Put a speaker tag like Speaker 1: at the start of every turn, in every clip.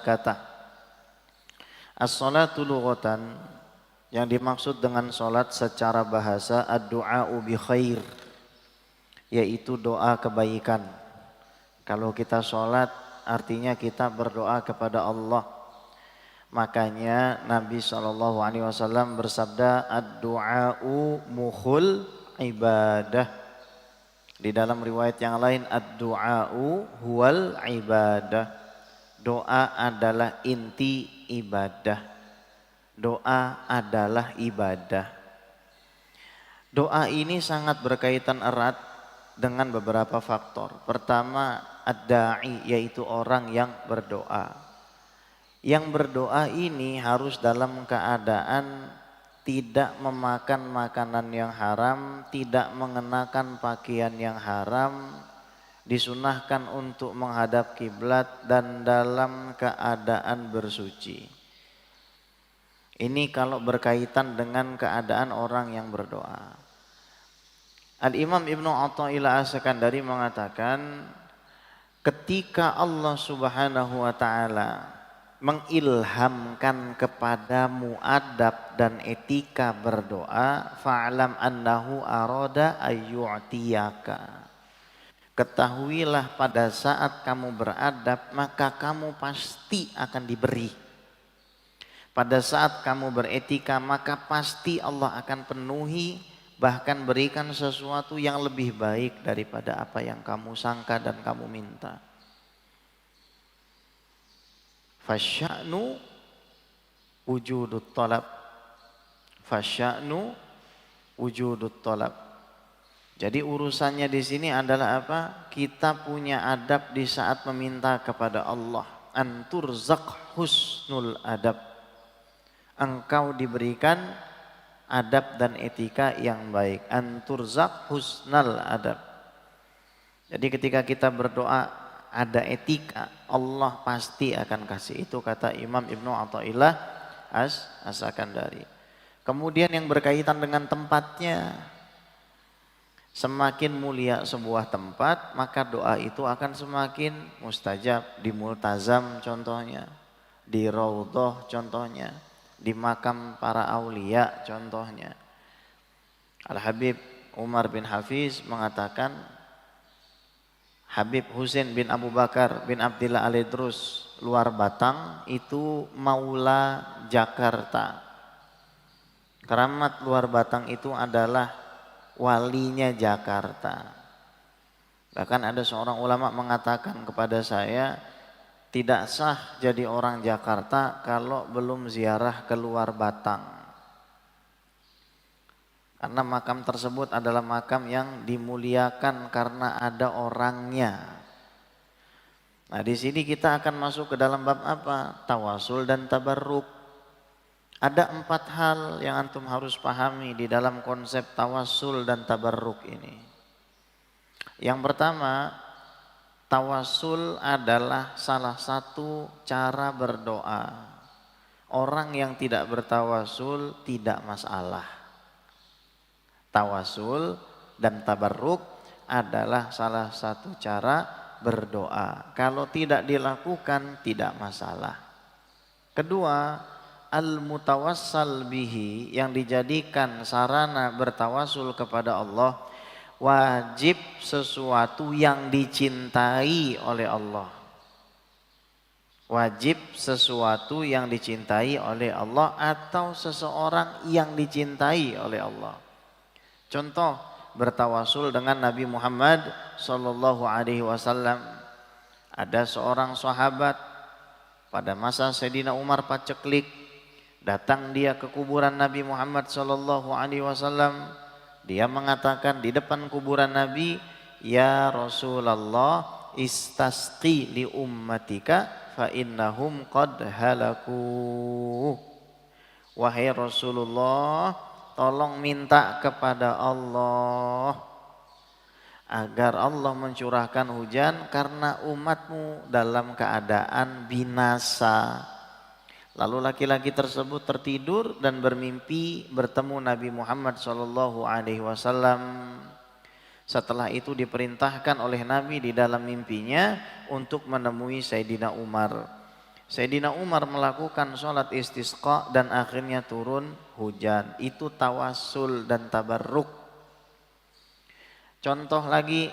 Speaker 1: kata. As-salatu lughatan, yang dimaksud dengan salat secara bahasa ad-du'a'u bi khair, yaitu doa kebaikan. Kalau kita salat artinya kita berdoa kepada Allah. Makanya Nabi SAW bersabda ad-du'a'u mukhul ibadah. Di dalam riwayat yang lain ad-du'a'u huwal ibadah. Doa adalah inti ibadah. Doa adalah ibadah. Doa ini sangat berkaitan erat dengan beberapa faktor. Pertama, ad-da'i, yaitu orang yang berdoa. Yang berdoa ini harus dalam keadaan tidak memakan makanan yang haram, tidak mengenakan pakaian yang haram, disunahkan untuk menghadap kiblat dan dalam keadaan bersuci. Ini kalau berkaitan dengan keadaan orang yang berdoa. Al-Imam Ibnu Athaillah As-Sakandari mengatakan, ketika Allah Subhanahu wa taala mengilhamkan kepadamu adab dan etika berdoa, fa'lam annahu arada ayyu'tiyaka. Ketahuilah pada saat kamu beradab maka kamu pasti akan diberi. Pada saat kamu beretika maka pasti Allah akan penuhi, bahkan berikan sesuatu yang lebih baik daripada apa yang kamu sangka dan kamu minta. Fasya'nu wujudut talab. Fasya'nu wujudut talab. Jadi urusannya di sini adalah apa? Kita punya adab di saat meminta kepada Allah. Anturzaq husnul adab. Engkau diberikan adab dan etika yang baik. Anturzaq husnal adab. Jadi ketika kita berdoa ada etika, Allah pasti akan kasih. Itu kata Imam Ibnu Athaillah As-Sakandari. Kemudian yang berkaitan dengan tempatnya, semakin mulia sebuah tempat maka doa itu akan semakin mustajab. Di multazam contohnya, di raudhah contohnya, di makam para aulia contohnya. Al-Habib Umar bin Hafiz mengatakan, Habib Husain bin Abu Bakar bin Abdillah Al-Idrus luar Batang itu maula Jakarta. Keramat luar Batang itu adalah walinya Jakarta. Bahkan ada seorang ulama mengatakan kepada saya, tidak sah jadi orang Jakarta kalau belum ziarah ke luar Batang. Karena makam tersebut adalah makam yang dimuliakan karena ada orangnya. Nah, di sini kita akan masuk ke dalam bab apa? Tawasul dan tabarruk. Ada 4 hal yang antum harus pahami di dalam konsep tawasul dan tabarruk ini. Yang pertama, tawasul adalah salah satu cara berdoa. Orang yang tidak bertawasul tidak masalah. Tawasul dan tabarruk adalah salah satu cara berdoa. Kalau tidak dilakukan tidak masalah. Kedua, al-mutawassal bihi, yang dijadikan sarana bertawasul kepada Allah, wajib sesuatu yang dicintai oleh Allah. Wajib sesuatu yang dicintai oleh Allah atau seseorang yang dicintai oleh Allah. Contoh, bertawasul dengan Nabi Muhammad sallallahu alaihi wasallam. Ada seorang sahabat pada masa Sayyidina Umar paceklik, datang dia ke kuburan Nabi Muhammad sallallahu alaihi wasallam. Dia mengatakan di depan kuburan Nabi, "Ya Rasulullah, istasqi li ummatika fa innahum qad halaku." Wahai Rasulullah, tolong minta kepada Allah agar Allah mencurahkan hujan karena umatmu dalam keadaan binasa. Lalu laki-laki tersebut tertidur dan bermimpi bertemu Nabi Muhammad SAW. Setelah itu diperintahkan oleh Nabi di dalam mimpinya untuk menemui Sayyidina Umar. Sayyidina Umar melakukan sholat istisqa dan akhirnya turun hujan. Itu tawasul dan tabarruk. Contoh lagi,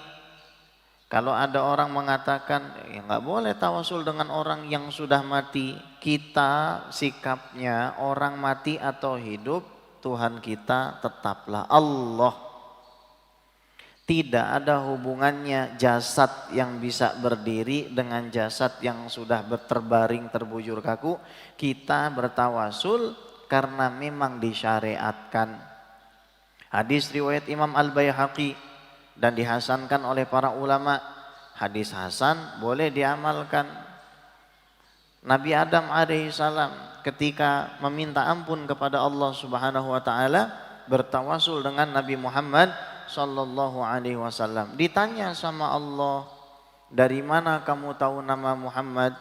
Speaker 1: kalau ada orang mengatakan ya nggak boleh tawasul dengan orang yang sudah mati. Kita sikapnya orang mati atau hidup, Tuhan kita tetaplah Allah. Tidak ada hubungannya jasad yang bisa berdiri dengan jasad yang sudah terbaring terbujur kaku. Kita bertawasul karena memang disyariatkan. Hadis riwayat Imam Al-Baihaqi dan dihasankan oleh para ulama. Hadis hasan boleh diamalkan. Nabi Adam alaihissalam ketika meminta ampun kepada Allah Subhanahu wa taala bertawasul dengan Nabi Muhammad sallallahu alaihi wasallam. Ditanya sama Allah, "Dari mana kamu tahu nama Muhammad?"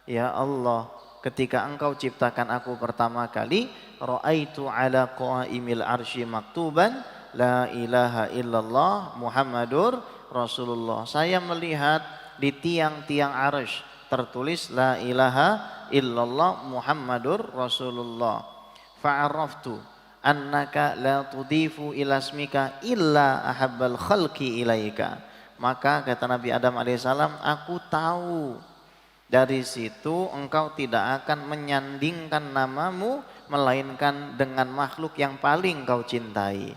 Speaker 1: "Ya Allah, ketika Engkau ciptakan aku pertama kali, ra'aitu ala qaimil arsy maktuban la ilaha illallah Muhammadur Rasulullah." Saya melihat di tiang-tiang arsy tertulis la ilaha illallah Muhammadur Rasulullah. Fa'araftu annaka la tudifu ila ismika illa ahabbal khalqi ilaika. Maka kata Nabi Adam alaihissalam, aku tahu dari situ engkau tidak akan menyandingkan namamu melainkan dengan makhluk yang paling kau cintai.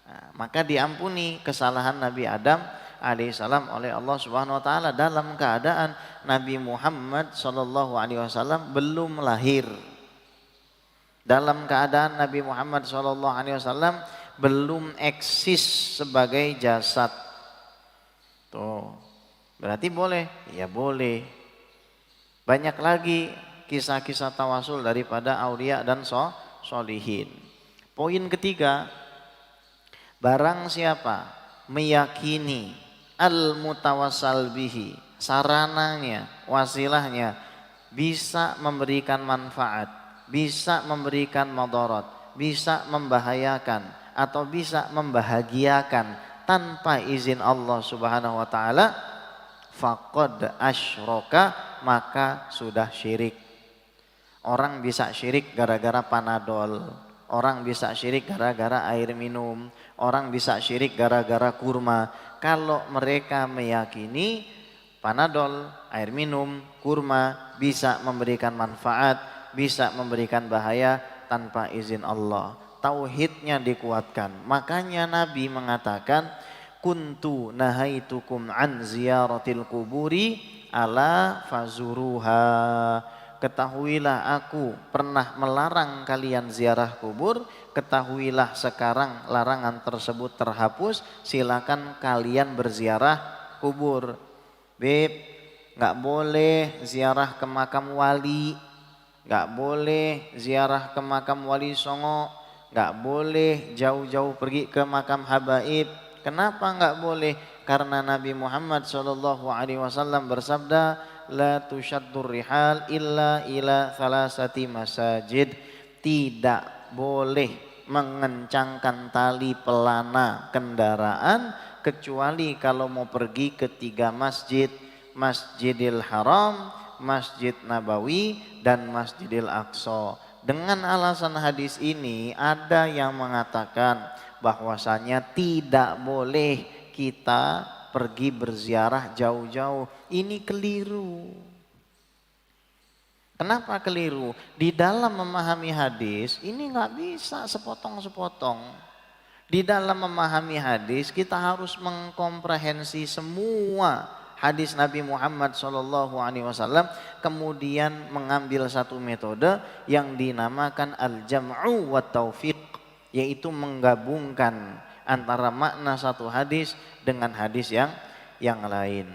Speaker 1: Nah, maka diampuni kesalahan Nabi Adam alaihissalam oleh Allah Subhanahu wa taala dalam keadaan Nabi Muhammad sallallahu alaihi wasallam belum lahir. Dalam keadaan Nabi Muhammad SAW belum eksis sebagai jasad. Tuh, berarti boleh? Ya boleh. Banyak lagi kisah-kisah tawasul daripada aulia dan sholihin. Poin ketiga, barang siapa meyakini al-mutawassal bihi, sarananya, wasilahnya bisa memberikan manfaat, bisa memberikan madarat, bisa membahayakan atau bisa membahagiakan tanpa izin Allah Subhanahu wa taala, faqad asyraka, maka sudah syirik. Orang bisa syirik gara-gara Panadol, orang bisa syirik gara-gara air minum, orang bisa syirik gara-gara kurma. Kalau mereka meyakini Panadol, air minum, kurma bisa memberikan manfaat, bisa memberikan bahaya tanpa izin Allah, tauhidnya dikuatkan. Makanya Nabi mengatakan, kuntu nahaitukum an ziyaratil kuburi ala fazuruha. Ketahuilah aku pernah melarang kalian ziarah kubur, ketahuilah sekarang larangan tersebut terhapus, silakan kalian berziarah kubur. Beb, nggak boleh ziarah ke makam wali, nggak boleh ziarah ke makam wali songo, nggak boleh jauh-jauh pergi ke makam habaib. Kenapa nggak boleh? Karena Nabi Muhammad SAW bersabda, la tushaddur rihal illa ila thalathati masajid. Tidak boleh mengencangkan tali pelana kendaraan kecuali kalau mau pergi ke 3 masjid, Masjidil Haram, Masjid Nabawi, dan Masjidil Aqsa. Dengan alasan hadis ini ada yang mengatakan bahwasanya tidak boleh kita pergi berziarah jauh-jauh. Ini keliru. Kenapa keliru? Di dalam memahami hadis ini nggak bisa sepotong-sepotong. Di dalam memahami hadis kita harus mengkomprehensi semua hadis Nabi Muhammad SAW, kemudian mengambil satu metode yang dinamakan al-jam'u wa taufiq, yaitu menggabungkan antara makna satu hadis dengan hadis yang lain.